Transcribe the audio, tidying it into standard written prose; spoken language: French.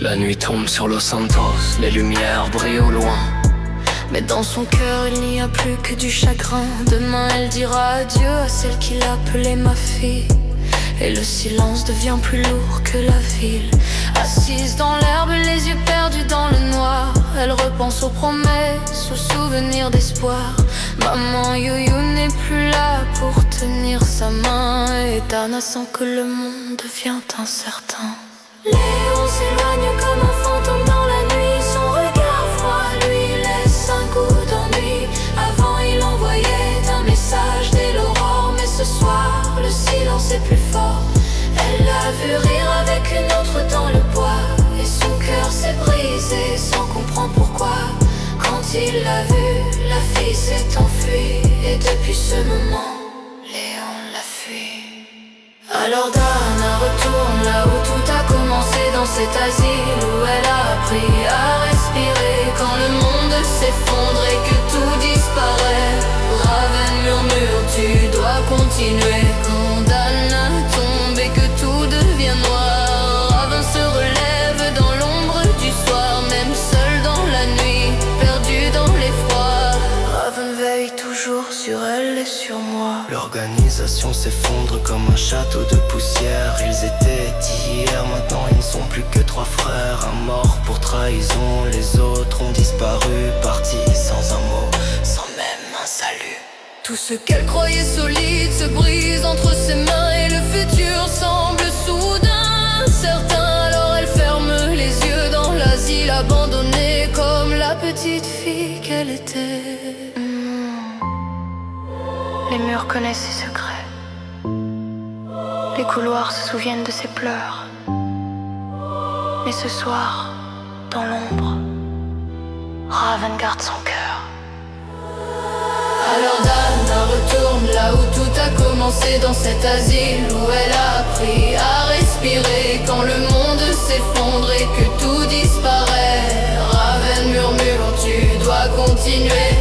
La nuit tombe sur Los Santos, les lumières brillent au loin. Mais dans son cœur il n'y a plus que du chagrin. Demain elle dira adieu à celle qu'il appelait ma fille. Et le silence devient plus lourd que la ville. Assise dans l'herbe, les yeux perdus dans le noir, elle repense aux promesses, aux souvenirs d'espoir. Maman Youyou n'est plus là pour tenir sa main, et Dana sent que le monde devient incertain. Léon s'éloigne comme un fantôme dans la nuit. Son regard froid lui laisse un goût d'ennui. Avant il envoyait un message dès l'aurore, mais ce soir le silence est plus fort. Elle l'a vu rire avec une autre dans le bois, et son cœur s'est brisé sans comprendre pourquoi. Quand il l'a vue, la fille s'est enfuie, et depuis ce moment, Léon l'a fui. Alors Dana retourne là où tout a commencé, dans cet asile où elle a appris à respirer. Quand le monde s'effondre et que tout disparaît, Raven murmure, tu dois continuer. Quand Dana tombe et que tout devient noir, Raven se relève dans l'ombre du soir. Même seul dans la nuit, perdu dans l'effroi, Raven veille toujours sur elle et sur moi. L'organisation s'effondre comme un château de poussière. Ils étaient d'hier, maintenant ils ne sont plus que 3 frères. Un mort pour trahison, les autres ont disparu, partis sans un mot, sans même un salut. Tout ce qu'elle croyait solide se brise entre ses mains, et le futur semble soudain incertain. Alors elle ferme les yeux dans l'asile, abandonnée comme la petite fille qu'elle était. Les murs connaissent ses secrets, les couloirs se souviennent de ses pleurs. Mais ce soir, dans l'ombre, Raven garde son cœur. Alors Dana retourne là où tout a commencé, dans cet asile où elle a appris à respirer. Quand le monde s'effondre et que tout disparaît, Raven murmure, tu dois continuer.